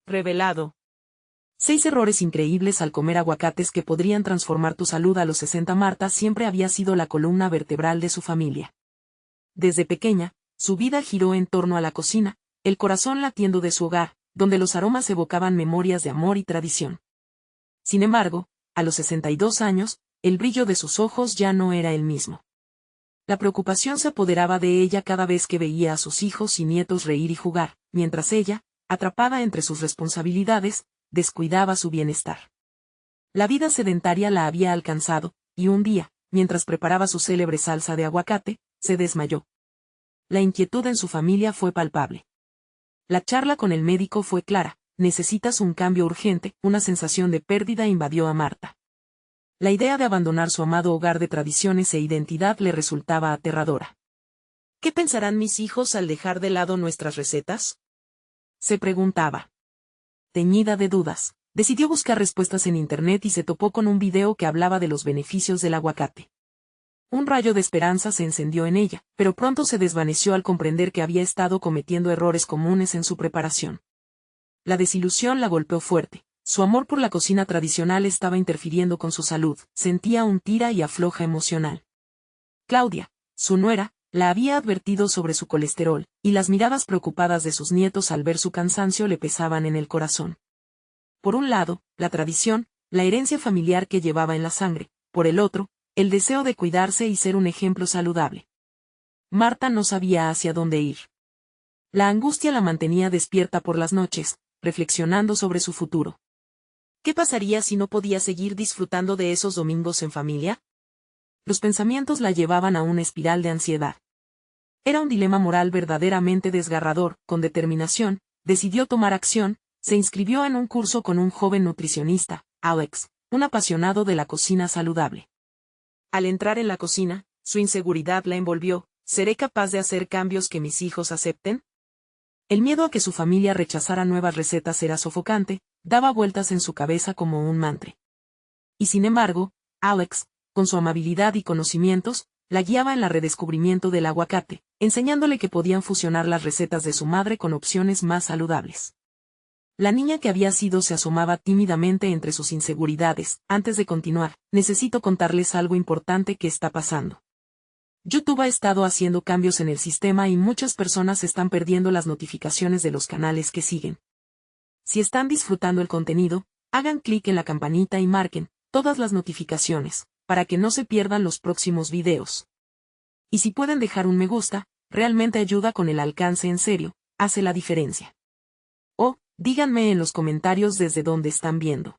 Revelado. 6 errores increíbles al comer aguacates que podrían transformar tu salud a los 60. Marta siempre había sido la columna vertebral de su familia. Desde pequeña, su vida giró en torno a la cocina, el corazón latiendo de su hogar, donde los aromas evocaban memorias de amor y tradición. Sin embargo, a los 62 años, el brillo de sus ojos ya no era el mismo. La preocupación se apoderaba de ella cada vez que veía a sus hijos y nietos reír y jugar, mientras ella, atrapada entre sus responsabilidades, descuidaba su bienestar. La vida sedentaria la había alcanzado, y un día, mientras preparaba su célebre salsa de aguacate, se desmayó. La inquietud en su familia fue palpable. La charla con el médico fue clara: necesitas un cambio urgente. Una sensación de pérdida invadió a Marta. La idea de abandonar su amado hogar de tradiciones e identidad le resultaba aterradora. ¿Qué pensarán mis hijos al dejar de lado nuestras recetas?, se preguntaba. Teñida de dudas, decidió buscar respuestas en internet y se topó con un video que hablaba de los beneficios del aguacate. Un rayo de esperanza se encendió en ella, pero pronto se desvaneció al comprender que había estado cometiendo errores comunes en su preparación. La desilusión la golpeó fuerte. Su amor por la cocina tradicional estaba interfiriendo con su salud, sentía un tira y afloja emocional. Claudia, su nuera, la había advertido sobre su colesterol, y las miradas preocupadas de sus nietos al ver su cansancio le pesaban en el corazón. Por un lado, la tradición, la herencia familiar que llevaba en la sangre; por el otro, el deseo de cuidarse y ser un ejemplo saludable. Marta no sabía hacia dónde ir. La angustia la mantenía despierta por las noches, reflexionando sobre su futuro. ¿Qué pasaría si no podía seguir disfrutando de esos domingos en familia? Los pensamientos la llevaban a una espiral de ansiedad. Era un dilema moral verdaderamente desgarrador. Con determinación, decidió tomar acción, se inscribió en un curso con un joven nutricionista, Alex, un apasionado de la cocina saludable. Al entrar en la cocina, su inseguridad la envolvió: ¿seré capaz de hacer cambios que mis hijos acepten? El miedo a que su familia rechazara nuevas recetas era sofocante, daba vueltas en su cabeza como un mantra. Y sin embargo, Alex, con su amabilidad y conocimientos, la guiaba en el redescubrimiento del aguacate, enseñándole que podían fusionar las recetas de su madre con opciones más saludables. La niña que había sido se asomaba tímidamente entre sus inseguridades. Antes de continuar, necesito contarles algo importante que está pasando. YouTube ha estado haciendo cambios en el sistema y muchas personas están perdiendo las notificaciones de los canales que siguen. Si están disfrutando el contenido, hagan clic en la campanita y marquen todas las notificaciones, para que no se pierdan los próximos videos. Y si pueden dejar un me gusta, realmente ayuda con el alcance, en serio, hace la diferencia. O, díganme en los comentarios desde dónde están viendo.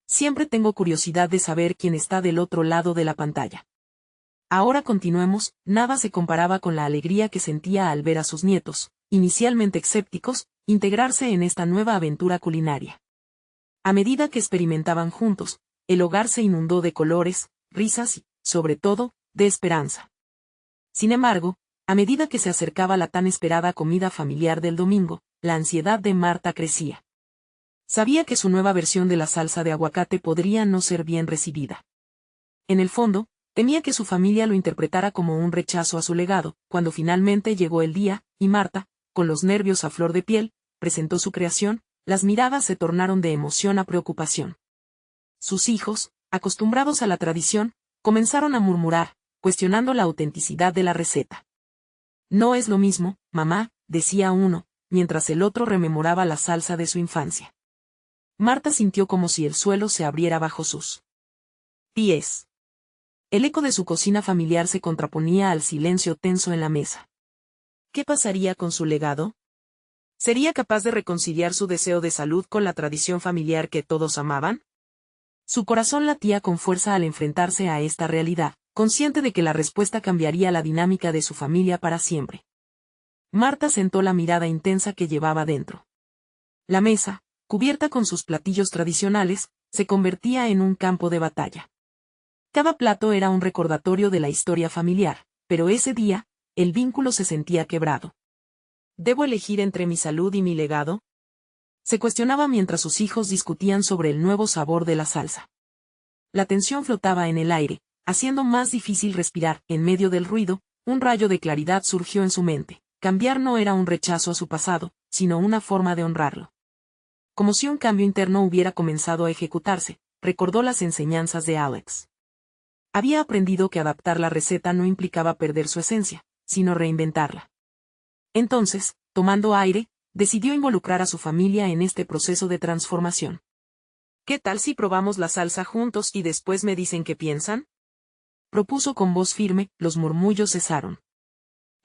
Siempre tengo curiosidad de saber quién está del otro lado de la pantalla. Ahora continuemos. Nada se comparaba con la alegría que sentía al ver a sus nietos, inicialmente escépticos, integrarse en esta nueva aventura culinaria. A medida que experimentaban juntos, el hogar se inundó de colores, risas y, sobre todo, de esperanza. Sin embargo, a medida que se acercaba la tan esperada comida familiar del domingo, la ansiedad de Marta crecía. Sabía que su nueva versión de la salsa de aguacate podría no ser bien recibida. En el fondo, temía que su familia lo interpretara como un rechazo a su legado. Cuando finalmente llegó el día, y Marta, con los nervios a flor de piel, presentó su creación, las miradas se tornaron de emoción a preocupación. Sus hijos, acostumbrados a la tradición, comenzaron a murmurar, cuestionando la autenticidad de la receta. No es lo mismo, mamá, decía uno, mientras el otro rememoraba la salsa de su infancia. Marta sintió como si el suelo se abriera bajo sus pies. El eco de su cocina familiar se contraponía al silencio tenso en la mesa. ¿Qué pasaría con su legado? ¿Sería capaz de reconciliar su deseo de salud con la tradición familiar que todos amaban? Su corazón latía con fuerza al enfrentarse a esta realidad, consciente de que la respuesta cambiaría la dinámica de su familia para siempre. Marta sentó la mirada intensa que llevaba dentro. La mesa, cubierta con sus platillos tradicionales, se convertía en un campo de batalla. Cada plato era un recordatorio de la historia familiar, pero ese día, el vínculo se sentía quebrado. ¿Debo elegir entre mi salud y mi legado?, se cuestionaba mientras sus hijos discutían sobre el nuevo sabor de la salsa. La tensión flotaba en el aire, haciendo más difícil respirar. En medio del ruido, un rayo de claridad surgió en su mente. Cambiar no era un rechazo a su pasado, sino una forma de honrarlo. Como si un cambio interno hubiera comenzado a ejecutarse, recordó las enseñanzas de Alex. Había aprendido que adaptar la receta no implicaba perder su esencia, sino reinventarla. Entonces, tomando aire, decidió involucrar a su familia en este proceso de transformación. ¿Qué tal si probamos la salsa juntos y después me dicen qué piensan? Propuso con voz firme. Los murmullos cesaron.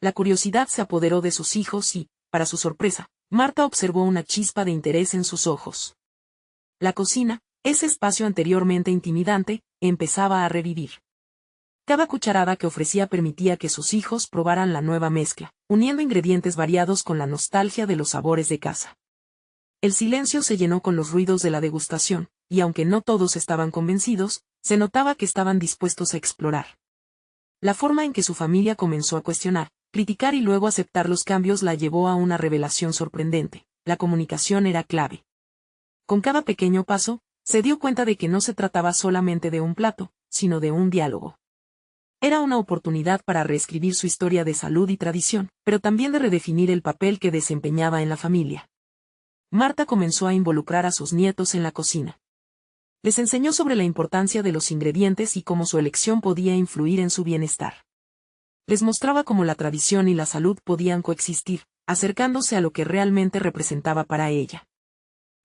La curiosidad se apoderó de sus hijos y, para su sorpresa, Marta observó una chispa de interés en sus ojos. La cocina, ese espacio anteriormente intimidante, empezaba a revivir. Cada cucharada que ofrecía permitía que sus hijos probaran la nueva mezcla, uniendo ingredientes variados con la nostalgia de los sabores de casa. El silencio se llenó con los ruidos de la degustación, y aunque no todos estaban convencidos, se notaba que estaban dispuestos a explorar. La forma en que su familia comenzó a cuestionar, criticar y luego aceptar los cambios la llevó a una revelación sorprendente: la comunicación era clave. Con cada pequeño paso, se dio cuenta de que no se trataba solamente de un plato, sino de un diálogo. Era una oportunidad para reescribir su historia de salud y tradición, pero también de redefinir el papel que desempeñaba en la familia. Marta comenzó a involucrar a sus nietos en la cocina. Les enseñó sobre la importancia de los ingredientes y cómo su elección podía influir en su bienestar. Les mostraba cómo la tradición y la salud podían coexistir, acercándose a lo que realmente representaba para ella.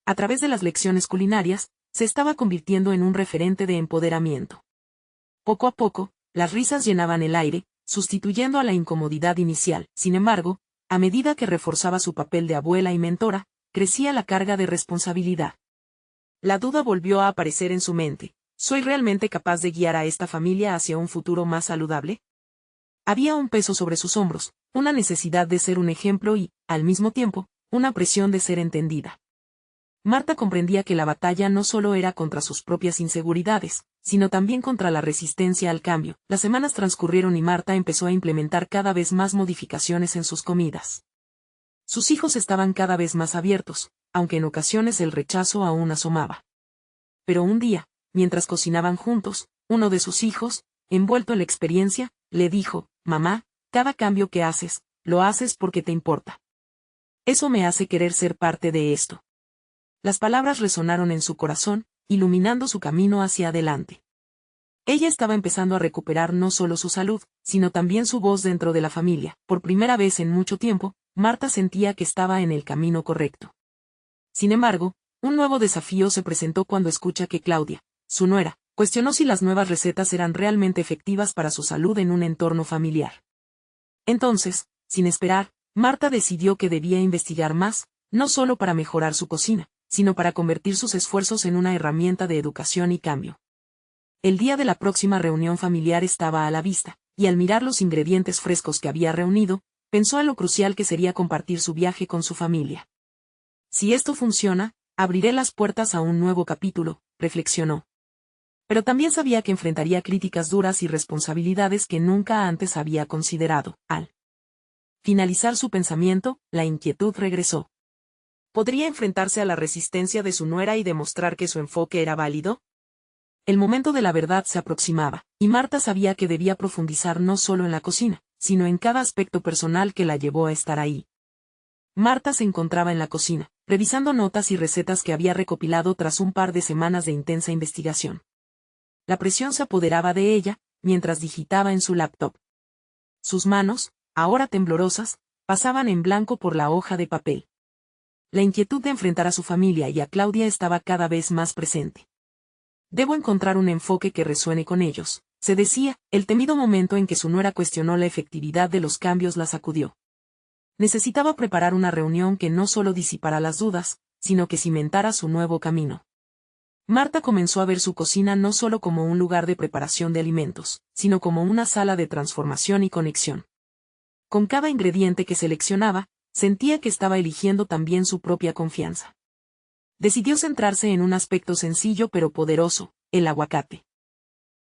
A través de las lecciones culinarias, se estaba convirtiendo en un referente de empoderamiento. Poco a poco, las risas llenaban el aire, sustituyendo a la incomodidad inicial. Sin embargo, a medida que reforzaba su papel de abuela y mentora, crecía la carga de responsabilidad. La duda volvió a aparecer en su mente: ¿soy realmente capaz de guiar a esta familia hacia un futuro más saludable? Había un peso sobre sus hombros, una necesidad de ser un ejemplo y, al mismo tiempo, una presión de ser entendida. Marta comprendía que la batalla no solo era contra sus propias inseguridades, sino también contra la resistencia al cambio. Las semanas transcurrieron y Marta empezó a implementar cada vez más modificaciones en sus comidas. Sus hijos estaban cada vez más abiertos, aunque en ocasiones el rechazo aún asomaba. Pero un día, mientras cocinaban juntos, uno de sus hijos, envuelto en la experiencia, le dijo: «Mamá, cada cambio que haces, lo haces porque te importa. Eso me hace querer ser parte de esto». Las palabras resonaron en su corazón, iluminando su camino hacia adelante. Ella estaba empezando a recuperar no solo su salud, sino también su voz dentro de la familia. Por primera vez en mucho tiempo, Marta sentía que estaba en el camino correcto. Sin embargo, un nuevo desafío se presentó cuando escucha que Claudia, su nuera, cuestionó si las nuevas recetas eran realmente efectivas para su salud en un entorno familiar. Entonces, sin esperar, Marta decidió que debía investigar más, no solo para mejorar su cocina, sino para convertir sus esfuerzos en una herramienta de educación y cambio. El día de la próxima reunión familiar estaba a la vista, y al mirar los ingredientes frescos que había reunido, pensó en lo crucial que sería compartir su viaje con su familia. Si esto funciona, abriré las puertas a un nuevo capítulo, reflexionó. Pero también sabía que enfrentaría críticas duras y responsabilidades que nunca antes había considerado. Al finalizar su pensamiento, la inquietud regresó. ¿Podría enfrentarse a la resistencia de su nuera y demostrar que su enfoque era válido? El momento de la verdad se aproximaba, y Marta sabía que debía profundizar no solo en la cocina, sino en cada aspecto personal que la llevó a estar ahí. Marta se encontraba en la cocina, revisando notas y recetas que había recopilado tras un par de semanas de intensa investigación. La presión se apoderaba de ella, mientras digitaba en su laptop. Sus manos, ahora temblorosas, pasaban en blanco por la hoja de papel. La inquietud de enfrentar a su familia y a Claudia estaba cada vez más presente. Debo encontrar un enfoque que resuene con ellos, se decía. El temido momento en que su nuera cuestionó la efectividad de los cambios la sacudió. Necesitaba preparar una reunión que no solo disipara las dudas, sino que cimentara su nuevo camino. Marta comenzó a ver su cocina no solo como un lugar de preparación de alimentos, sino como una sala de transformación y conexión. Con cada ingrediente que seleccionaba, sentía que estaba eligiendo también su propia confianza. Decidió centrarse en un aspecto sencillo pero poderoso: el aguacate.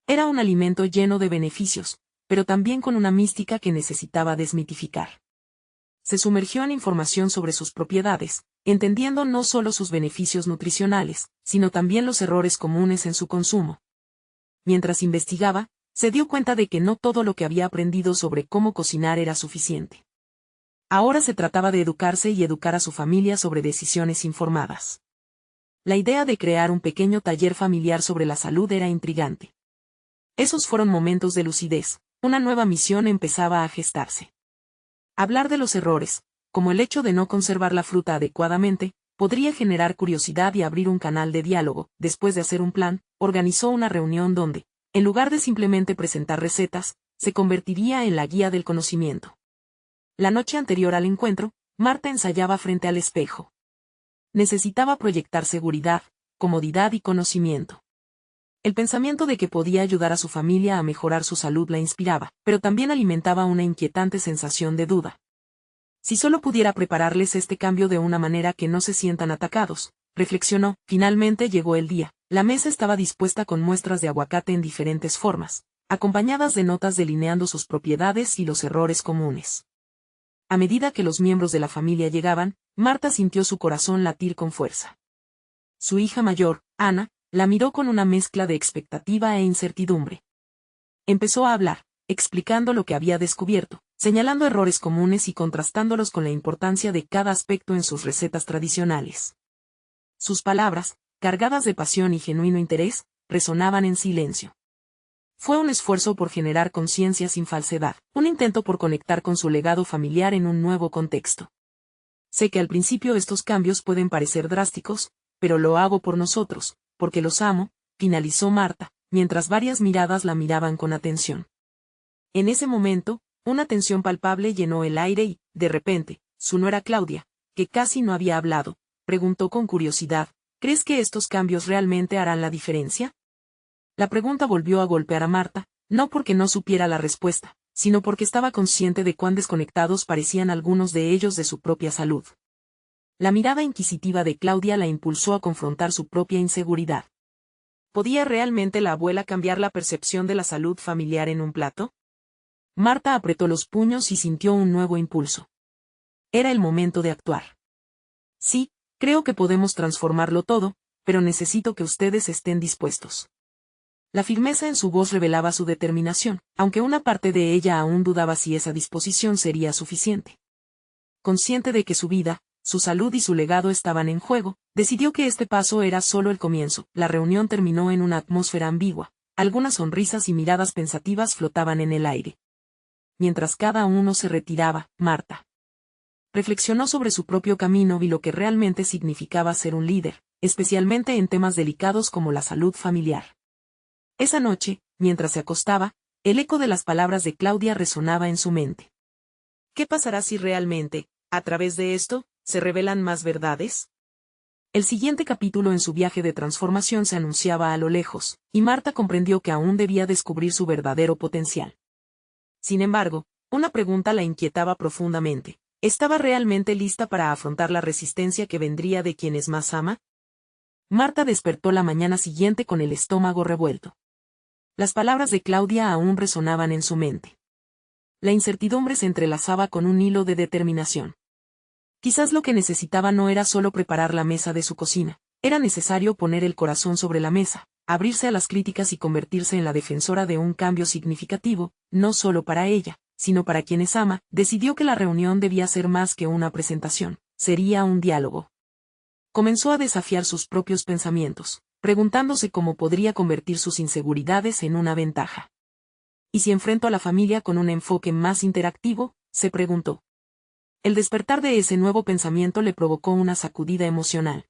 Era un alimento lleno de beneficios, pero también con una mística que necesitaba desmitificar. Se sumergió en información sobre sus propiedades, entendiendo no solo sus beneficios nutricionales, sino también los errores comunes en su consumo. Mientras investigaba, se dio cuenta de que no todo lo que había aprendido sobre cómo cocinar era suficiente. Ahora se trataba de educarse y educar a su familia sobre decisiones informadas. la idea de crear un pequeño taller familiar sobre la salud era intrigante. Esos fueron momentos de lucidez, una nueva misión empezaba a gestarse. Hablar de los errores, como el hecho de no conservar la fruta adecuadamente, podría generar curiosidad y abrir un canal de diálogo. Después de hacer un plan, organizó una reunión donde, en lugar de simplemente presentar recetas, se convertiría en la guía del conocimiento. La noche anterior al encuentro, Marta ensayaba frente al espejo. Necesitaba proyectar seguridad, comodidad y conocimiento. El pensamiento de que podía ayudar a su familia a mejorar su salud la inspiraba, pero también alimentaba una inquietante sensación de duda. Si solo pudiera prepararles este cambio de una manera que no se sientan atacados, reflexionó. Finalmente llegó el día. La mesa estaba dispuesta con muestras de aguacate en diferentes formas, acompañadas de notas delineando sus propiedades y los errores comunes. A medida que los miembros de la familia llegaban, Marta sintió su corazón latir con fuerza. Su hija mayor, Ana, la miró con una mezcla de expectativa e incertidumbre. Empezó a hablar, explicando lo que había descubierto, señalando errores comunes y contrastándolos con la importancia de cada aspecto en sus recetas tradicionales. Sus palabras, cargadas de pasión y genuino interés, resonaban en silencio. Fue un esfuerzo por generar conciencia sin falsedad, un intento por conectar con su legado familiar en un nuevo contexto. Sé que al principio estos cambios pueden parecer drásticos, pero lo hago por nosotros, porque los amo, finalizó Marta, mientras varias miradas la miraban con atención. En ese momento, una tensión palpable llenó el aire y, de repente, su nuera Claudia, que casi no había hablado, preguntó con curiosidad, ¿crees que estos cambios realmente harán la diferencia? La pregunta volvió a golpear a Marta, no porque no supiera la respuesta, sino porque estaba consciente de cuán desconectados parecían algunos de ellos de su propia salud. La mirada inquisitiva de Claudia la impulsó a confrontar su propia inseguridad. ¿Podía realmente la abuela cambiar la percepción de la salud familiar en un plato? Marta apretó los puños y sintió un nuevo impulso. Era el momento de actuar. Sí, creo que podemos transformarlo todo, pero necesito que ustedes estén dispuestos. La firmeza en su voz revelaba su determinación, aunque una parte de ella aún dudaba si esa disposición sería suficiente. Consciente de que su vida, su salud y su legado estaban en juego, decidió que este paso era solo el comienzo. La reunión terminó en una atmósfera ambigua, algunas sonrisas y miradas pensativas flotaban en el aire. Mientras cada uno se retiraba, Marta reflexionó sobre su propio camino y lo que realmente significaba ser un líder, especialmente en temas delicados como la salud familiar. Esa noche, mientras se acostaba, el eco de las palabras de Claudia resonaba en su mente. ¿Qué pasará si realmente, a través de esto, se revelan más verdades? El siguiente capítulo en su viaje de transformación se anunciaba a lo lejos, y Marta comprendió que aún debía descubrir su verdadero potencial. Sin embargo, una pregunta la inquietaba profundamente. ¿Estaba realmente lista para afrontar la resistencia que vendría de quienes más ama? Marta despertó la mañana siguiente con el estómago revuelto. Las palabras de Claudia aún resonaban en su mente. La incertidumbre se entrelazaba con un hilo de determinación. Quizás lo que necesitaba no era solo preparar la mesa de su cocina, era necesario poner el corazón sobre la mesa, abrirse a las críticas y convertirse en la defensora de un cambio significativo, no solo para ella, sino para quienes ama. Decidió que la reunión debía ser más que una presentación, sería un diálogo. Comenzó a desafiar sus propios pensamientos, preguntándose cómo podría convertir sus inseguridades en una ventaja. ¿Y si enfrento a la familia con un enfoque más interactivo?, se preguntó. El despertar de ese nuevo pensamiento le provocó una sacudida emocional.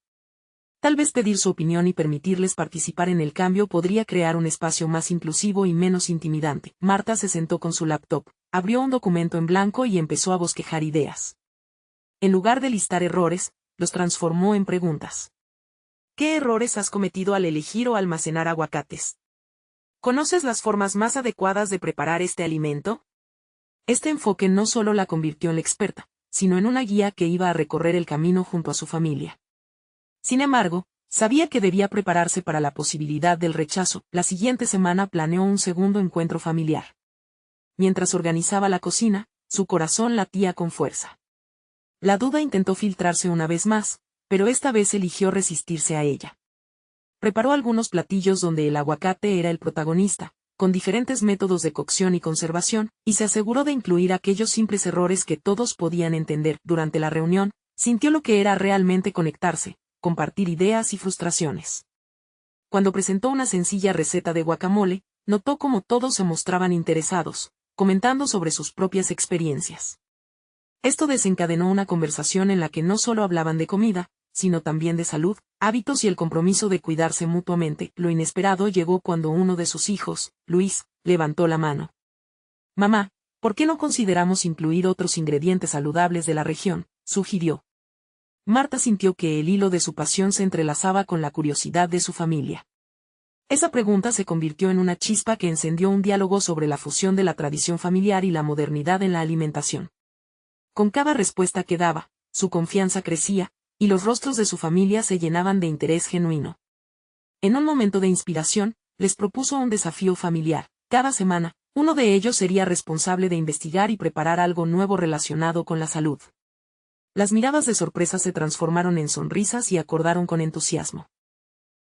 Tal vez pedir su opinión y permitirles participar en el cambio podría crear un espacio más inclusivo y menos intimidante. Marta se sentó con su laptop, abrió un documento en blanco y empezó a bosquejar ideas. En lugar de listar errores, los transformó en preguntas. ¿Qué errores has cometido al elegir o almacenar aguacates? ¿Conoces las formas más adecuadas de preparar este alimento? Este enfoque no solo la convirtió en la experta, sino en una guía que iba a recorrer el camino junto a su familia. Sin embargo, sabía que debía prepararse para la posibilidad del rechazo. La siguiente semana planeó un segundo encuentro familiar. Mientras organizaba la cocina, su corazón latía con fuerza. La duda intentó filtrarse una vez más, pero esta vez eligió resistirse a ella. Preparó algunos platillos donde el aguacate era el protagonista, con diferentes métodos de cocción y conservación, y se aseguró de incluir aquellos simples errores que todos podían entender. Durante la reunión, sintió lo que era realmente conectarse, compartir ideas y frustraciones. Cuando presentó una sencilla receta de guacamole, notó cómo todos se mostraban interesados, comentando sobre sus propias experiencias. Esto desencadenó una conversación en la que no solo hablaban de comida, sino también de salud, hábitos y el compromiso de cuidarse mutuamente. Lo inesperado llegó cuando uno de sus hijos, Luis, levantó la mano. «Mamá, ¿por qué no consideramos incluir otros ingredientes saludables de la región?», sugirió. Marta sintió que el hilo de su pasión se entrelazaba con la curiosidad de su familia. Esa pregunta se convirtió en una chispa que encendió un diálogo sobre la fusión de la tradición familiar y la modernidad en la alimentación. Con cada respuesta que daba, su confianza crecía, y los rostros de su familia se llenaban de interés genuino. En un momento de inspiración, les propuso un desafío familiar. Cada semana, uno de ellos sería responsable de investigar y preparar algo nuevo relacionado con la salud. Las miradas de sorpresa se transformaron en sonrisas y acordaron con entusiasmo.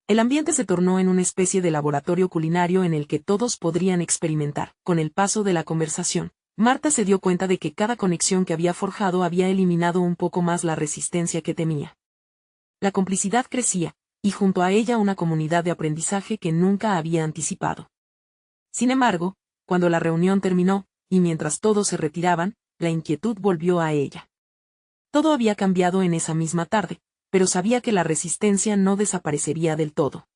El ambiente se tornó en una especie de laboratorio culinario en el que todos podrían experimentar. Con el paso de la conversación, Marta se dio cuenta de que cada conexión que había forjado había eliminado un poco más la resistencia que temía. La complicidad crecía, y junto a ella una comunidad de aprendizaje que nunca había anticipado. Sin embargo, cuando la reunión terminó, y mientras todos se retiraban, la inquietud volvió a ella. Todo había cambiado en esa misma tarde, pero sabía que la resistencia no desaparecería del todo.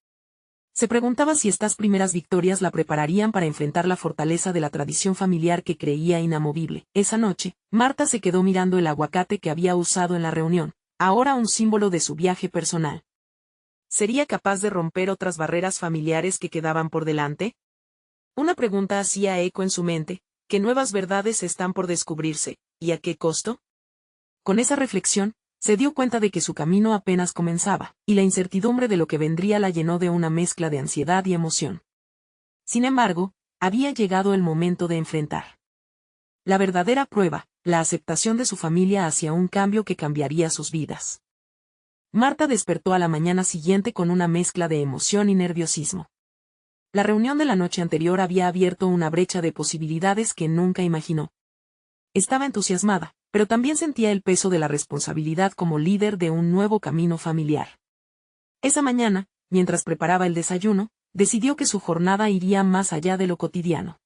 Se preguntaba si estas primeras victorias la prepararían para enfrentar la fortaleza de la tradición familiar que creía inamovible. Esa noche, Marta se quedó mirando el aguacate que había usado en la reunión, ahora un símbolo de su viaje personal. ¿Sería capaz de romper otras barreras familiares que quedaban por delante? Una pregunta hacía eco en su mente: ¿qué nuevas verdades están por descubrirse, y a qué costo? Con esa reflexión, se dio cuenta de que su camino apenas comenzaba, y la incertidumbre de lo que vendría la llenó de una mezcla de ansiedad y emoción. Sin embargo, había llegado el momento de enfrentar la verdadera prueba, la aceptación de su familia hacia un cambio que cambiaría sus vidas. Marta despertó a la mañana siguiente con una mezcla de emoción y nerviosismo. La reunión de la noche anterior había abierto una brecha de posibilidades que nunca imaginó. Estaba entusiasmada, pero también sentía el peso de la responsabilidad como líder de un nuevo camino familiar. Esa mañana, mientras preparaba el desayuno, decidió que su jornada iría más allá de lo cotidiano.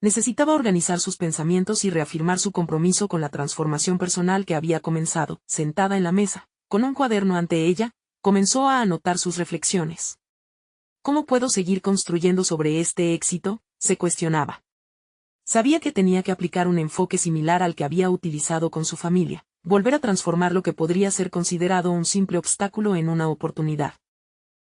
Necesitaba organizar sus pensamientos y reafirmar su compromiso con la transformación personal que había comenzado. Sentada en la mesa, con un cuaderno ante ella, comenzó a anotar sus reflexiones. ¿Cómo puedo seguir construyendo sobre este éxito?, se cuestionaba. Sabía que tenía que aplicar un enfoque similar al que había utilizado con su familia, volver a transformar lo que podría ser considerado un simple obstáculo en una oportunidad.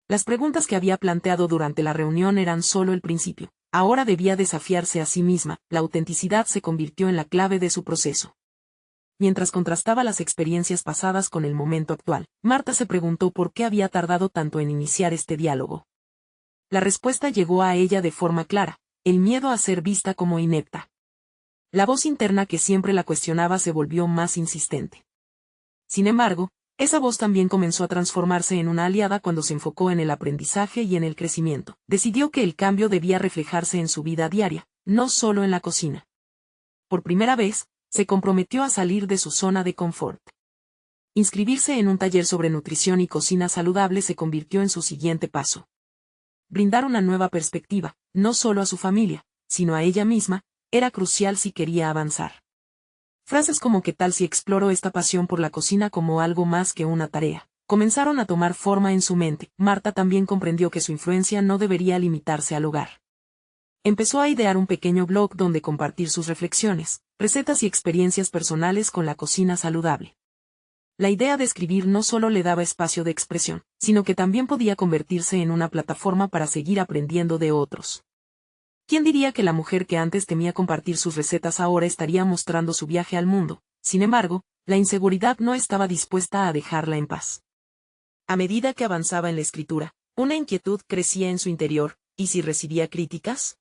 Las preguntas que había planteado durante la reunión eran solo el principio. Ahora debía desafiarse a sí misma. La autenticidad se convirtió en la clave de su proceso. Mientras contrastaba las experiencias pasadas con el momento actual, Marta se preguntó por qué había tardado tanto en iniciar este diálogo. La respuesta llegó a ella de forma clara: el miedo a ser vista como inepta. La voz interna que siempre la cuestionaba se volvió más insistente. Sin embargo, esa voz también comenzó a transformarse en una aliada cuando se enfocó en el aprendizaje y en el crecimiento. Decidió que el cambio debía reflejarse en su vida diaria, no solo en la cocina. Por primera vez, se comprometió a salir de su zona de confort. Inscribirse en un taller sobre nutrición y cocina saludable se convirtió en su siguiente paso. Brindar una nueva perspectiva, no solo a su familia, sino a ella misma, era crucial si quería avanzar. Frases como «¿qué tal si exploro esta pasión por la cocina como algo más que una tarea?», comenzaron a tomar forma en su mente. Marta también comprendió que su influencia no debería limitarse al hogar. Empezó a idear un pequeño blog donde compartir sus reflexiones, recetas y experiencias personales con la cocina saludable. La idea de escribir no solo le daba espacio de expresión, sino que también podía convertirse en una plataforma para seguir aprendiendo de otros. ¿Quién diría que la mujer que antes temía compartir sus recetas ahora estaría mostrando su viaje al mundo? Sin embargo, la inseguridad no estaba dispuesta a dejarla en paz. A medida que avanzaba en la escritura, una inquietud crecía en su interior: ¿y si recibía críticas?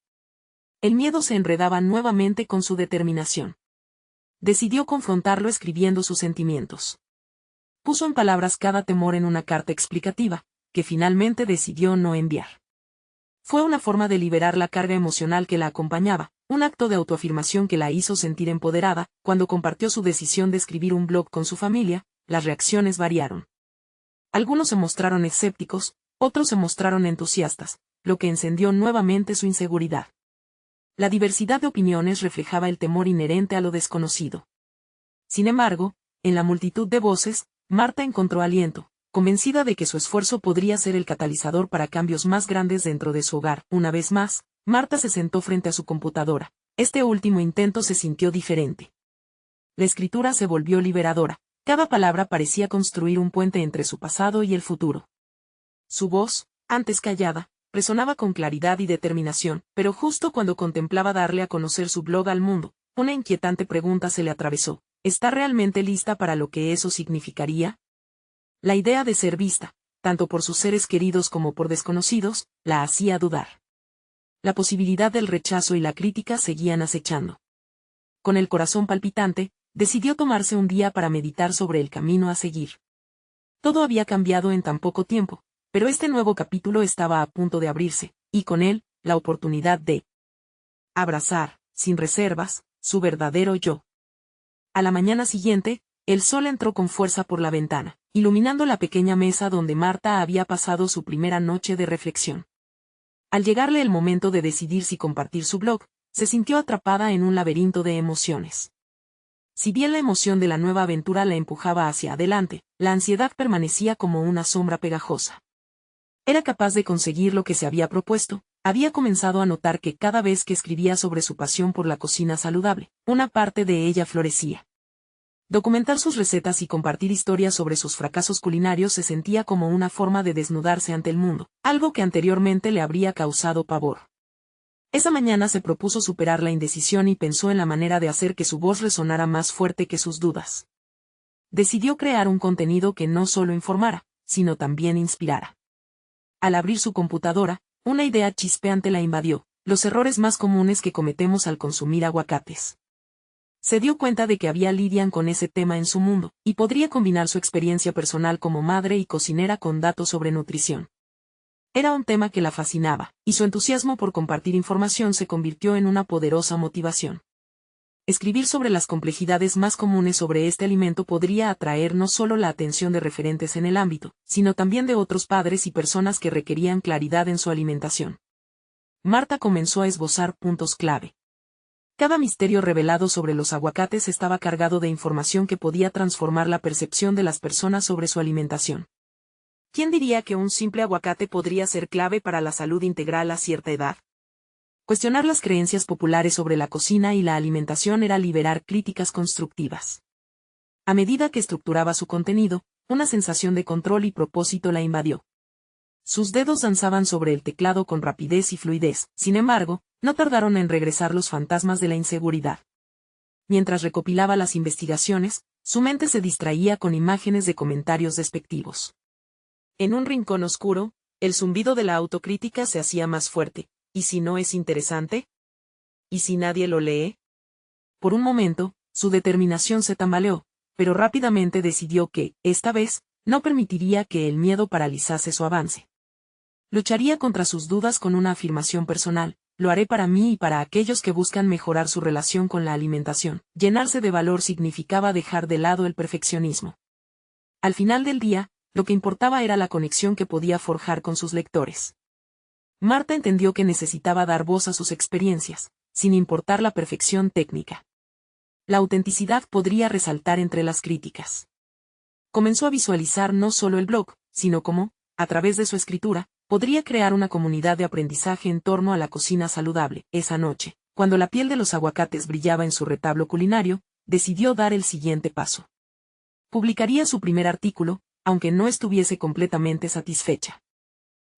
El miedo se enredaba nuevamente con su determinación. Decidió confrontarlo escribiendo sus sentimientos. Puso en palabras cada temor en una carta explicativa, que finalmente decidió no enviar. Fue una forma de liberar la carga emocional que la acompañaba, un acto de autoafirmación que la hizo sentir empoderada. Cuando compartió su decisión de escribir un blog con su familia, las reacciones variaron. Algunos se mostraron escépticos, otros se mostraron entusiastas, lo que encendió nuevamente su inseguridad. La diversidad de opiniones reflejaba el temor inherente a lo desconocido. Sin embargo, en la multitud de voces, Marta encontró aliento, convencida de que su esfuerzo podría ser el catalizador para cambios más grandes dentro de su hogar. Una vez más, Marta se sentó frente a su computadora. Este último intento se sintió diferente. La escritura se volvió liberadora. Cada palabra parecía construir un puente entre su pasado y el futuro. Su voz, antes callada, resonaba con claridad y determinación, pero justo cuando contemplaba darle a conocer su blog al mundo, una inquietante pregunta se le atravesó. ¿Está realmente lista para lo que eso significaría? La idea de ser vista, tanto por sus seres queridos como por desconocidos, la hacía dudar. La posibilidad del rechazo y la crítica seguían acechando. Con el corazón palpitante, decidió tomarse un día para meditar sobre el camino a seguir. Todo había cambiado en tan poco tiempo, pero este nuevo capítulo estaba a punto de abrirse, y con él, la oportunidad de abrazar, sin reservas, su verdadero yo. A la mañana siguiente, el sol entró con fuerza por la ventana, iluminando la pequeña mesa donde Marta había pasado su primera noche de reflexión. Al llegarle el momento de decidir si compartir su blog, se sintió atrapada en un laberinto de emociones. Si bien la emoción de la nueva aventura la empujaba hacia adelante, la ansiedad permanecía como una sombra pegajosa. Era capaz de conseguir lo que se había propuesto. Había comenzado a notar que cada vez que escribía sobre su pasión por la cocina saludable, una parte de ella florecía. Documentar sus recetas y compartir historias sobre sus fracasos culinarios se sentía como una forma de desnudarse ante el mundo, algo que anteriormente le habría causado pavor. Esa mañana se propuso superar la indecisión y pensó en la manera de hacer que su voz resonara más fuerte que sus dudas. Decidió crear un contenido que no solo informara, sino también inspirara. Al abrir su computadora, una idea chispeante la invadió: los errores más comunes que cometemos al consumir aguacates. Se dio cuenta de que lidian con ese tema en su mundo, y podría combinar su experiencia personal como madre y cocinera con datos sobre nutrición. Era un tema que la fascinaba, y su entusiasmo por compartir información se convirtió en una poderosa motivación. Escribir sobre las complejidades más comunes sobre este alimento podría atraer no solo la atención de referentes en el ámbito, sino también de otros padres y personas que requerían claridad en su alimentación. Marta comenzó a esbozar puntos clave. Cada misterio revelado sobre los aguacates estaba cargado de información que podía transformar la percepción de las personas sobre su alimentación. ¿Quién diría que un simple aguacate podría ser clave para la salud integral a cierta edad? Cuestionar las creencias populares sobre la cocina y la alimentación era liberar críticas constructivas. A medida que estructuraba su contenido, una sensación de control y propósito la invadió. Sus dedos danzaban sobre el teclado con rapidez y fluidez. Sin embargo, no tardaron en regresar los fantasmas de la inseguridad. Mientras recopilaba las investigaciones, su mente se distraía con imágenes de comentarios despectivos. En un rincón oscuro, el zumbido de la autocrítica se hacía más fuerte. ¿Y si no es interesante? ¿Y si nadie lo lee? Por un momento, su determinación se tambaleó, pero rápidamente decidió que, esta vez, no permitiría que el miedo paralizase su avance. Lucharía contra sus dudas con una afirmación personal: lo haré para mí y para aquellos que buscan mejorar su relación con la alimentación. Llenarse de valor significaba dejar de lado el perfeccionismo. Al final del día, lo que importaba era la conexión que podía forjar con sus lectores. Marta entendió que necesitaba dar voz a sus experiencias, sin importar la perfección técnica. La autenticidad podría resaltar entre las críticas. Comenzó a visualizar no solo el blog, sino cómo, a través de su escritura, podría crear una comunidad de aprendizaje en torno a la cocina saludable. Esa noche, cuando la piel de los aguacates brillaba en su retablo culinario, decidió dar el siguiente paso. Publicaría su primer artículo, aunque no estuviese completamente satisfecha.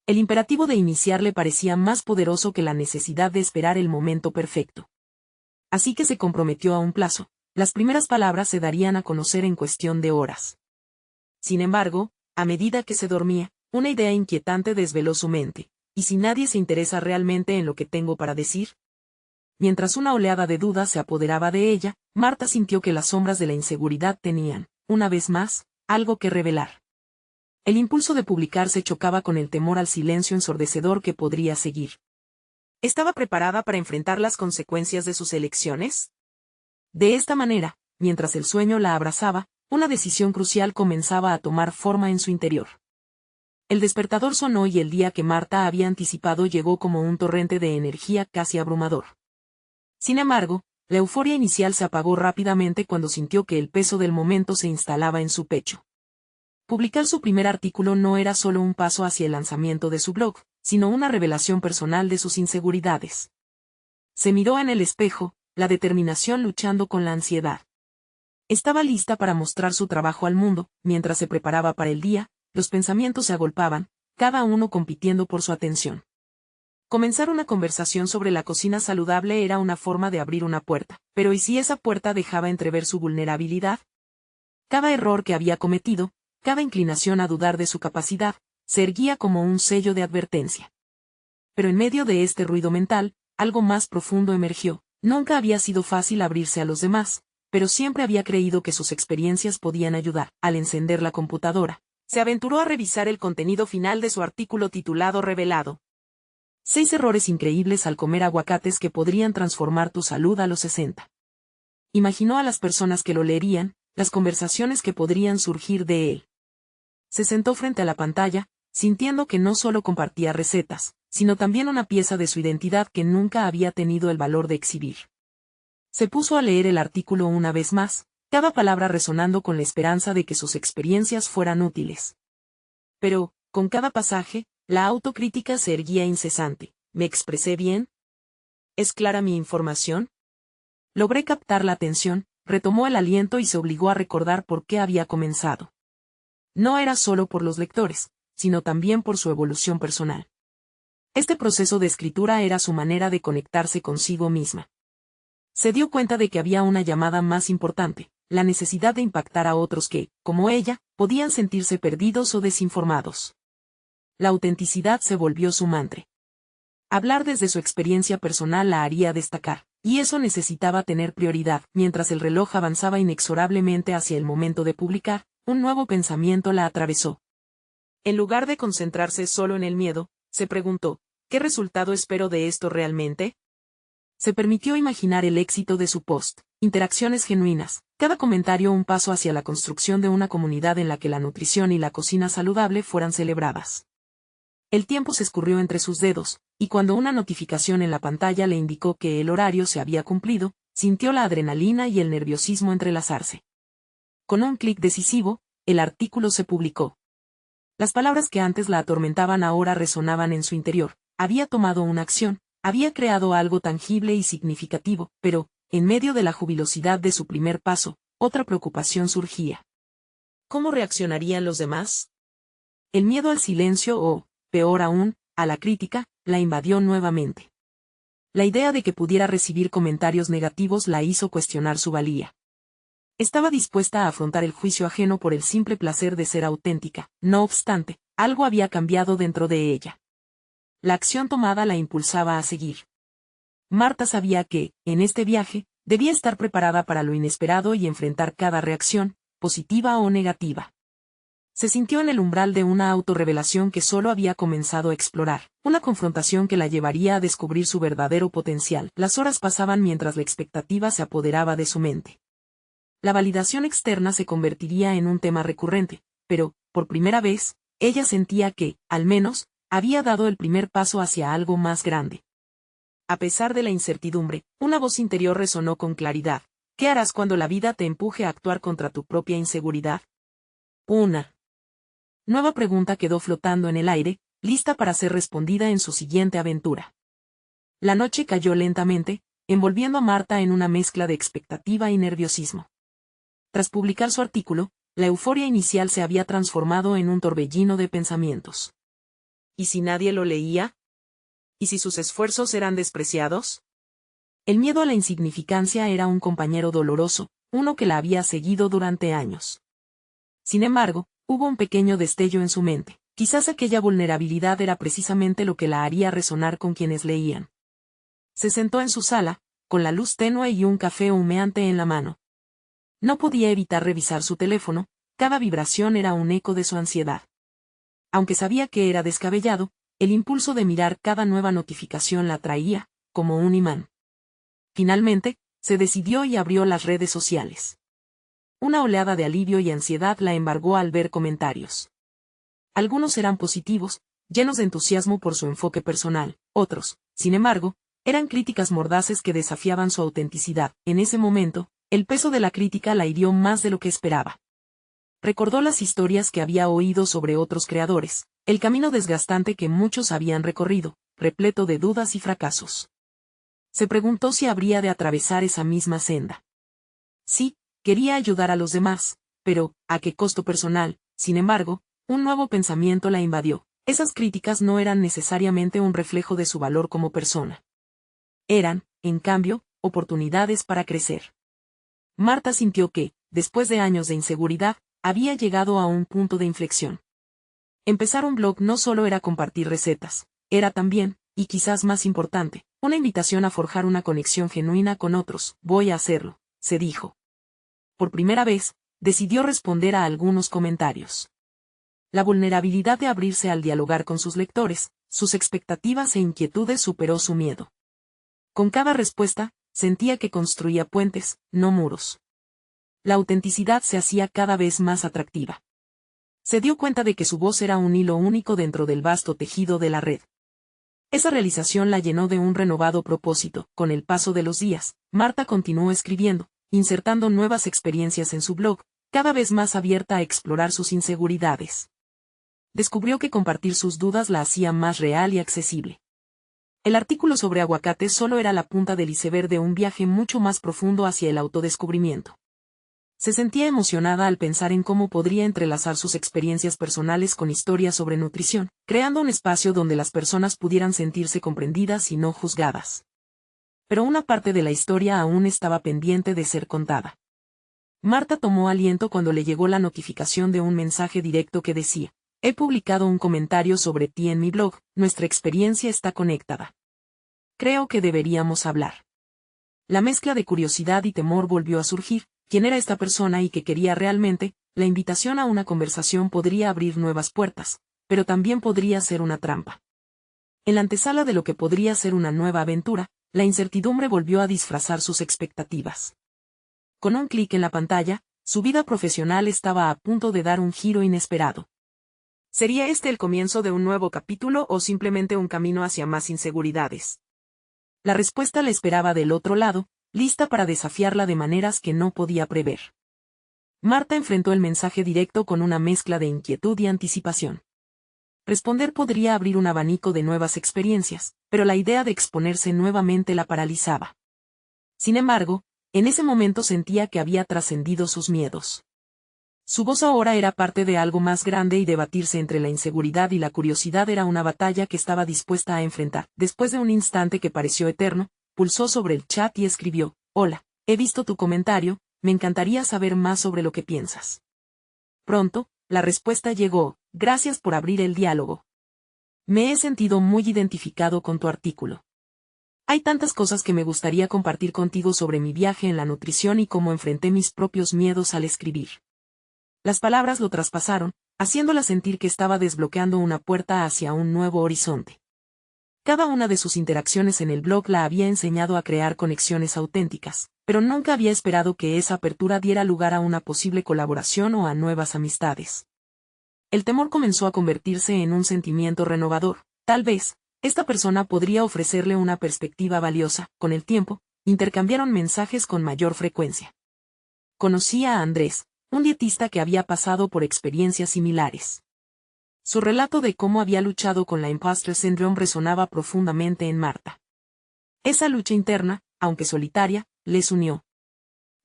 El imperativo de iniciar le parecía más poderoso que la necesidad de esperar el momento perfecto. Así que se comprometió a un plazo. Las primeras palabras se darían a conocer en cuestión de horas. Sin embargo, a medida que se dormía, una idea inquietante desveló su mente. ¿Y si nadie se interesa realmente en lo que tengo para decir? Mientras una oleada de dudas se apoderaba de ella, Marta sintió que las sombras de la inseguridad tenían, una vez más, algo que revelar. El impulso de publicarse chocaba con el temor al silencio ensordecedor que podría seguir. ¿Estaba preparada para enfrentar las consecuencias de sus elecciones? De esta manera, mientras el sueño la abrazaba, una decisión crucial comenzaba a tomar forma en su interior. El despertador sonó y el día que Marta había anticipado llegó como un torrente de energía casi abrumador. Sin embargo, la euforia inicial se apagó rápidamente cuando sintió que el peso del momento se instalaba en su pecho. Publicar su primer artículo no era solo un paso hacia el lanzamiento de su blog, sino una revelación personal de sus inseguridades. Se miró en el espejo, la determinación luchando con la ansiedad. Estaba lista para mostrar su trabajo al mundo. Mientras se preparaba para el día, los pensamientos se agolpaban, cada uno compitiendo por su atención. Comenzar una conversación sobre la cocina saludable era una forma de abrir una puerta, pero ¿y si esa puerta dejaba entrever su vulnerabilidad? Cada error que había cometido, cada inclinación a dudar de su capacidad, se erguía como un sello de advertencia. Pero en medio de este ruido mental, algo más profundo emergió. Nunca había sido fácil abrirse a los demás, pero siempre había creído que sus experiencias podían ayudar. Al encender la computadora, se aventuró a revisar el contenido final de su artículo titulado Revelado. 6 errores increíbles al comer aguacates que podrían transformar tu salud a los 60. Imaginó a las personas que lo leerían, las conversaciones que podrían surgir de él. Se sentó frente a la pantalla, sintiendo que no solo compartía recetas, sino también una pieza de su identidad que nunca había tenido el valor de exhibir. Se puso a leer el artículo una vez más, cada palabra resonando con la esperanza de que sus experiencias fueran útiles. Pero, con cada pasaje, la autocrítica se erguía incesante. ¿Me expresé bien? ¿Es clara mi información? Logré captar la atención, retomó el aliento y se obligó a recordar por qué había comenzado. No era solo por los lectores, sino también por su evolución personal. Este proceso de escritura era su manera de conectarse consigo misma. Se dio cuenta de que había una llamada más importante, la necesidad de impactar a otros que, como ella, podían sentirse perdidos o desinformados. La autenticidad se volvió su mantra. Hablar desde su experiencia personal la haría destacar, y eso necesitaba tener prioridad. Mientras el reloj avanzaba inexorablemente hacia el momento de publicar, un nuevo pensamiento la atravesó. En lugar de concentrarse solo en el miedo, se preguntó, ¿qué resultado espero de esto realmente? Se permitió imaginar el éxito de su post, interacciones genuinas, cada comentario un paso hacia la construcción de una comunidad en la que la nutrición y la cocina saludable fueran celebradas. El tiempo se escurrió entre sus dedos, y cuando una notificación en la pantalla le indicó que el horario se había cumplido, sintió la adrenalina y el nerviosismo entrelazarse. Con un clic decisivo, el artículo se publicó. Las palabras que antes la atormentaban ahora resonaban en su interior. Había tomado una acción, había creado algo tangible y significativo, pero, en medio de la jubilosidad de su primer paso, otra preocupación surgía. ¿Cómo reaccionarían los demás? El miedo al silencio o, peor aún, a la crítica, la invadió nuevamente. La idea de que pudiera recibir comentarios negativos la hizo cuestionar su valía. Estaba dispuesta a afrontar el juicio ajeno por el simple placer de ser auténtica. No obstante, algo había cambiado dentro de ella. La acción tomada la impulsaba a seguir. Marta sabía que, en este viaje, debía estar preparada para lo inesperado y enfrentar cada reacción, positiva o negativa. Se sintió en el umbral de una autorrevelación que solo había comenzado a explorar, una confrontación que la llevaría a descubrir su verdadero potencial. Las horas pasaban mientras la expectativa se apoderaba de su mente. La validación externa se convertiría en un tema recurrente, pero, por primera vez, ella sentía que, al menos, había dado el primer paso hacia algo más grande. A pesar de la incertidumbre, una voz interior resonó con claridad. ¿Qué harás cuando la vida te empuje a actuar contra tu propia inseguridad? Una nueva pregunta quedó flotando en el aire, lista para ser respondida en su siguiente aventura. La noche cayó lentamente, envolviendo a Marta en una mezcla de expectativa y nerviosismo. Tras publicar su artículo, la euforia inicial se había transformado en un torbellino de pensamientos. ¿Y si nadie lo leía? ¿Y si sus esfuerzos eran despreciados? El miedo a la insignificancia era un compañero doloroso, uno que la había seguido durante años. Sin embargo, hubo un pequeño destello en su mente. Quizás aquella vulnerabilidad era precisamente lo que la haría resonar con quienes leían. Se sentó en su sala, con la luz tenue y un café humeante en la mano. No podía evitar revisar su teléfono, cada vibración era un eco de su ansiedad. Aunque sabía que era descabellado, el impulso de mirar cada nueva notificación la atraía, como un imán. Finalmente, se decidió y abrió las redes sociales. Una oleada de alivio y ansiedad la embargó al ver comentarios. Algunos eran positivos, llenos de entusiasmo por su enfoque personal, otros, sin embargo, eran críticas mordaces que desafiaban su autenticidad. En ese momento, el peso de la crítica la hirió más de lo que esperaba. Recordó las historias que había oído sobre otros creadores, el camino desgastante que muchos habían recorrido, repleto de dudas y fracasos. Se preguntó si habría de atravesar esa misma senda. Sí, quería ayudar a los demás, pero, ¿a qué costo personal? Sin embargo, un nuevo pensamiento la invadió. Esas críticas no eran necesariamente un reflejo de su valor como persona. Eran, en cambio, oportunidades para crecer. Marta sintió que, después de años de inseguridad, había llegado a un punto de inflexión. Empezar un blog no solo era compartir recetas, era también, y quizás más importante, una invitación a forjar una conexión genuina con otros. Voy a hacerlo, se dijo. Por primera vez, decidió responder a algunos comentarios. La vulnerabilidad de abrirse al dialogar con sus lectores, sus expectativas e inquietudes superó su miedo. Con cada respuesta, sentía que construía puentes, no muros. La autenticidad se hacía cada vez más atractiva. Se dio cuenta de que su voz era un hilo único dentro del vasto tejido de la red. Esa realización la llenó de un renovado propósito. Con el paso de los días, Marta continuó escribiendo, insertando nuevas experiencias en su blog, cada vez más abierta a explorar sus inseguridades. Descubrió que compartir sus dudas la hacía más real y accesible. El artículo sobre aguacates solo era la punta del iceberg de un viaje mucho más profundo hacia el autodescubrimiento. Se sentía emocionada al pensar en cómo podría entrelazar sus experiencias personales con historias sobre nutrición, creando un espacio donde las personas pudieran sentirse comprendidas y no juzgadas. Pero una parte de la historia aún estaba pendiente de ser contada. Marta tomó aliento cuando le llegó la notificación de un mensaje directo que decía: he publicado un comentario sobre ti en mi blog, nuestra experiencia está conectada. Creo que deberíamos hablar. La mezcla de curiosidad y temor volvió a surgir. ¿Quién era esta persona y qué quería realmente? La invitación a una conversación podría abrir nuevas puertas, pero también podría ser una trampa. En la antesala de lo que podría ser una nueva aventura, la incertidumbre volvió a disfrazar sus expectativas. Con un clic en la pantalla, su vida profesional estaba a punto de dar un giro inesperado. ¿Sería este el comienzo de un nuevo capítulo o simplemente un camino hacia más inseguridades? La respuesta la esperaba del otro lado, lista para desafiarla de maneras que no podía prever. Marta enfrentó el mensaje directo con una mezcla de inquietud y anticipación. Responder podría abrir un abanico de nuevas experiencias, pero la idea de exponerse nuevamente la paralizaba. Sin embargo, en ese momento sentía que había trascendido sus miedos. Su voz ahora era parte de algo más grande y debatirse entre la inseguridad y la curiosidad era una batalla que estaba dispuesta a enfrentar. Después de un instante que pareció eterno, pulsó sobre el chat y escribió: hola, he visto tu comentario, me encantaría saber más sobre lo que piensas. Pronto, la respuesta llegó: gracias por abrir el diálogo. Me he sentido muy identificado con tu artículo. Hay tantas cosas que me gustaría compartir contigo sobre mi viaje en la nutrición y cómo enfrenté mis propios miedos al escribir. Las palabras lo traspasaron, haciéndola sentir que estaba desbloqueando una puerta hacia un nuevo horizonte. Cada una de sus interacciones en el blog la había enseñado a crear conexiones auténticas, pero nunca había esperado que esa apertura diera lugar a una posible colaboración o a nuevas amistades. El temor comenzó a convertirse en un sentimiento renovador. Tal vez, esta persona podría ofrecerle una perspectiva valiosa. Con el tiempo, intercambiaron mensajes con mayor frecuencia. Conocí a Andrés, un dietista que había pasado por experiencias similares. Su relato de cómo había luchado con la imposter syndrome resonaba profundamente en Marta. Esa lucha interna, aunque solitaria, les unió.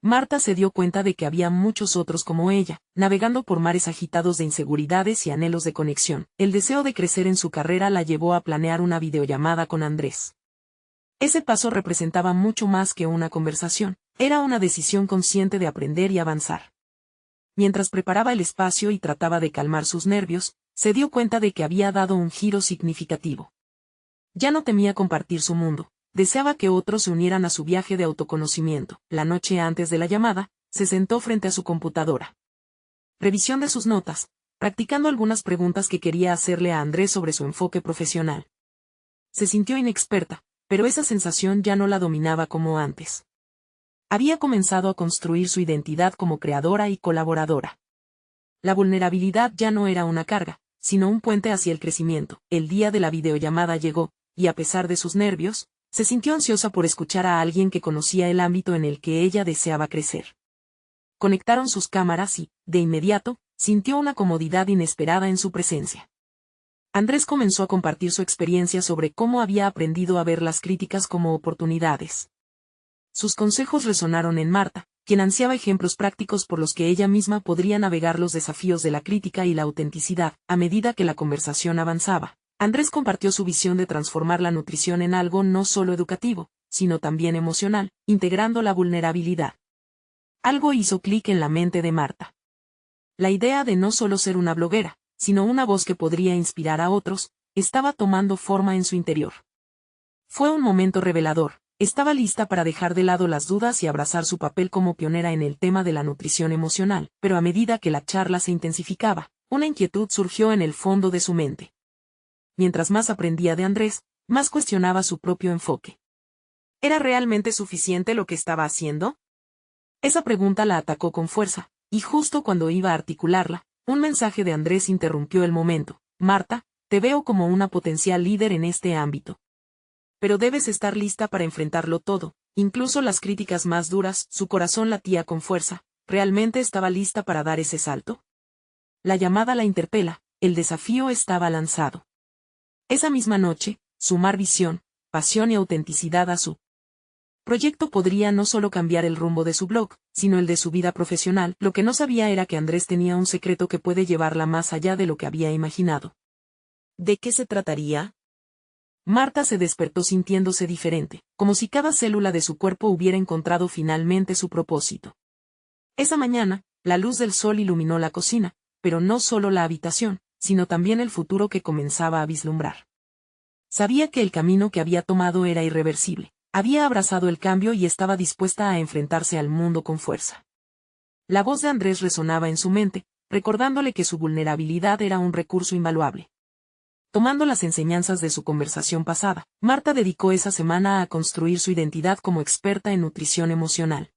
Marta se dio cuenta de que había muchos otros como ella, navegando por mares agitados de inseguridades y anhelos de conexión. El deseo de crecer en su carrera la llevó a planear una videollamada con Andrés. Ese paso representaba mucho más que una conversación, era una decisión consciente de aprender y avanzar. Mientras preparaba el espacio y trataba de calmar sus nervios, se dio cuenta de que había dado un giro significativo. Ya no temía compartir su mundo, deseaba que otros se unieran a su viaje de autoconocimiento. La noche antes de la llamada, se sentó frente a su computadora. Revisión de sus notas, practicando algunas preguntas que quería hacerle a Andrés sobre su enfoque profesional. Se sintió inexperta, pero esa sensación ya no la dominaba como antes. Había comenzado a construir su identidad como creadora y colaboradora. La vulnerabilidad ya no era una carga, sino un puente hacia el crecimiento. El día de la videollamada llegó, y a pesar de sus nervios, se sintió ansiosa por escuchar a alguien que conocía el ámbito en el que ella deseaba crecer. Conectaron sus cámaras y, de inmediato, sintió una comodidad inesperada en su presencia. Andrés comenzó a compartir su experiencia sobre cómo había aprendido a ver las críticas como oportunidades. Sus consejos resonaron en Marta, quien ansiaba ejemplos prácticos por los que ella misma podría navegar los desafíos de la crítica y la autenticidad. A medida que la conversación avanzaba, Andrés compartió su visión de transformar la nutrición en algo no solo educativo, sino también emocional, integrando la vulnerabilidad. Algo hizo clic en la mente de Marta. La idea de no solo ser una bloguera, sino una voz que podría inspirar a otros, estaba tomando forma en su interior. Fue un momento revelador. Estaba lista para dejar de lado las dudas y abrazar su papel como pionera en el tema de la nutrición emocional, pero a medida que la charla se intensificaba, una inquietud surgió en el fondo de su mente. Mientras más aprendía de Andrés, más cuestionaba su propio enfoque. ¿Era realmente suficiente lo que estaba haciendo? Esa pregunta la atacó con fuerza, y justo cuando iba a articularla, un mensaje de Andrés interrumpió el momento. Marta, te veo como una potencial líder en este ámbito. Pero debes estar lista para enfrentarlo todo, incluso las críticas más duras. Su corazón latía con fuerza. ¿Realmente estaba lista para dar ese salto? La llamada la interpela, el desafío estaba lanzado. Esa misma noche, sumar visión, pasión y autenticidad a su proyecto podría no solo cambiar el rumbo de su blog, sino el de su vida profesional. Lo que no sabía era que Andrés tenía un secreto que puede llevarla más allá de lo que había imaginado. ¿De qué se trataría? Marta se despertó sintiéndose diferente, como si cada célula de su cuerpo hubiera encontrado finalmente su propósito. Esa mañana, la luz del sol iluminó la cocina, pero no solo la habitación, sino también el futuro que comenzaba a vislumbrar. Sabía que el camino que había tomado era irreversible, había abrazado el cambio y estaba dispuesta a enfrentarse al mundo con fuerza. La voz de Andrés resonaba en su mente, recordándole que su vulnerabilidad era un recurso invaluable. Tomando las enseñanzas de su conversación pasada, Marta dedicó esa semana a construir su identidad como experta en nutrición emocional.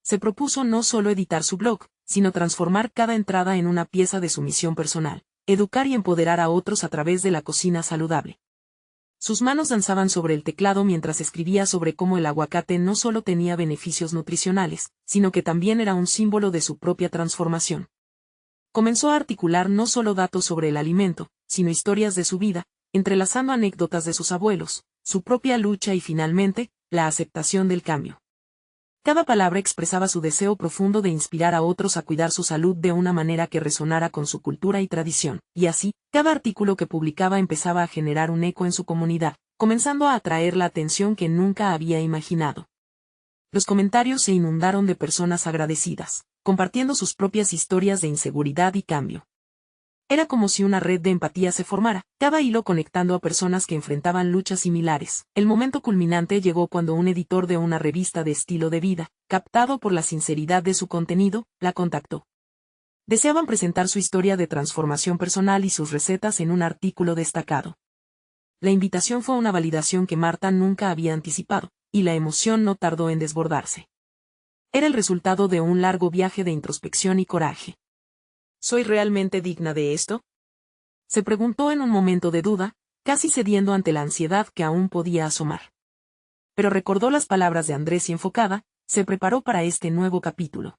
Se propuso no solo editar su blog, sino transformar cada entrada en una pieza de su misión personal, educar y empoderar a otros a través de la cocina saludable. Sus manos danzaban sobre el teclado mientras escribía sobre cómo el aguacate no solo tenía beneficios nutricionales, sino que también era un símbolo de su propia transformación. Comenzó a articular no solo datos sobre el alimento, sino historias de su vida, entrelazando anécdotas de sus abuelos, su propia lucha y finalmente, la aceptación del cambio. Cada palabra expresaba su deseo profundo de inspirar a otros a cuidar su salud de una manera que resonara con su cultura y tradición, y así, cada artículo que publicaba empezaba a generar un eco en su comunidad, comenzando a atraer la atención que nunca había imaginado. Los comentarios se inundaron de personas agradecidas, compartiendo sus propias historias de inseguridad y cambio. Era como si una red de empatía se formara, cada hilo conectando a personas que enfrentaban luchas similares. El momento culminante llegó cuando un editor de una revista de estilo de vida, captado por la sinceridad de su contenido, la contactó. Deseaban presentar su historia de transformación personal y sus recetas en un artículo destacado. La invitación fue una validación que Marta nunca había anticipado, y la emoción no tardó en desbordarse. Era el resultado de un largo viaje de introspección y coraje. ¿Soy realmente digna de esto? Se preguntó en un momento de duda, casi cediendo ante la ansiedad que aún podía asomar. Pero recordó las palabras de Andrés y enfocada, se preparó para este nuevo capítulo.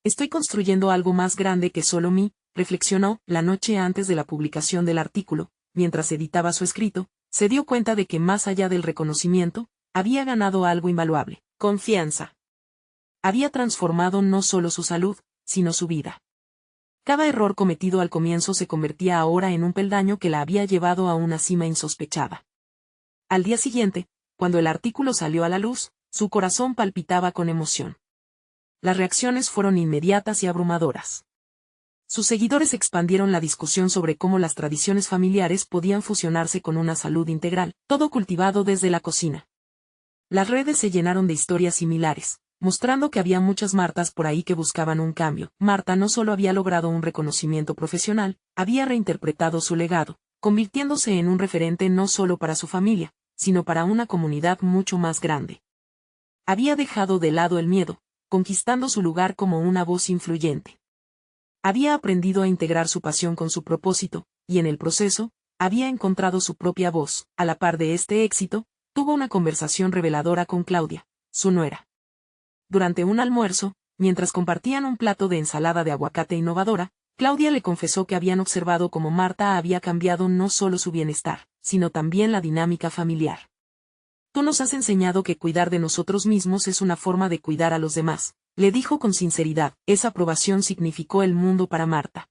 Estoy construyendo algo más grande que solo mí, reflexionó. La noche antes de la publicación del artículo, mientras editaba su escrito, se dio cuenta de que más allá del reconocimiento, había ganado algo invaluable: confianza. Había transformado no solo su salud, sino su vida. Cada error cometido al comienzo se convertía ahora en un peldaño que la había llevado a una cima insospechada. Al día siguiente, cuando el artículo salió a la luz, su corazón palpitaba con emoción. Las reacciones fueron inmediatas y abrumadoras. Sus seguidores expandieron la discusión sobre cómo las tradiciones familiares podían fusionarse con una salud integral, todo cultivado desde la cocina. Las redes se llenaron de historias similares, mostrando que había muchas Martas por ahí que buscaban un cambio. Marta no solo había logrado un reconocimiento profesional, había reinterpretado su legado, convirtiéndose en un referente no solo para su familia, sino para una comunidad mucho más grande. Había dejado de lado el miedo, conquistando su lugar como una voz influyente. Había aprendido a integrar su pasión con su propósito, y en el proceso, había encontrado su propia voz. A la par de este éxito, tuvo una conversación reveladora con Claudia, su nuera. Durante un almuerzo, mientras compartían un plato de ensalada de aguacate innovadora, Claudia le confesó que habían observado cómo Marta había cambiado no solo su bienestar, sino también la dinámica familiar. Tú nos has enseñado que cuidar de nosotros mismos es una forma de cuidar a los demás, le dijo con sinceridad. Esa aprobación significó el mundo para Marta.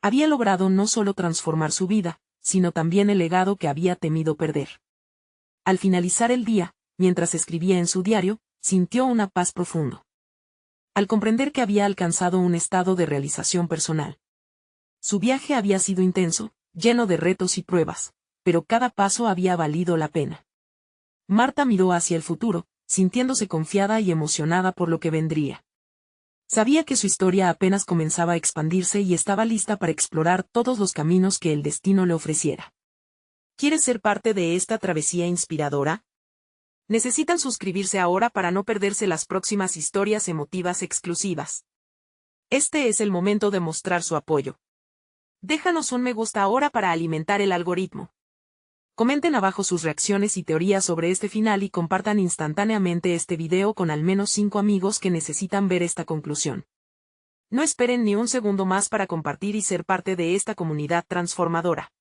Había logrado no solo transformar su vida, sino también el legado que había temido perder. Al finalizar el día, mientras escribía en su diario, sintió una paz profunda. Al comprender que había alcanzado un estado de realización personal. Su viaje había sido intenso, lleno de retos y pruebas, pero cada paso había valido la pena. Marta miró hacia el futuro, sintiéndose confiada y emocionada por lo que vendría. Sabía que su historia apenas comenzaba a expandirse y estaba lista para explorar todos los caminos que el destino le ofreciera. ¿Quieres ser parte de esta travesía inspiradora? Necesitan suscribirse ahora para no perderse las próximas historias emotivas exclusivas. Este es el momento de mostrar su apoyo. Déjanos un me gusta ahora para alimentar el algoritmo. Comenten abajo sus reacciones y teorías sobre este final y compartan instantáneamente este video con al menos 5 amigos que necesitan ver esta conclusión. No esperen ni un segundo más para compartir y ser parte de esta comunidad transformadora.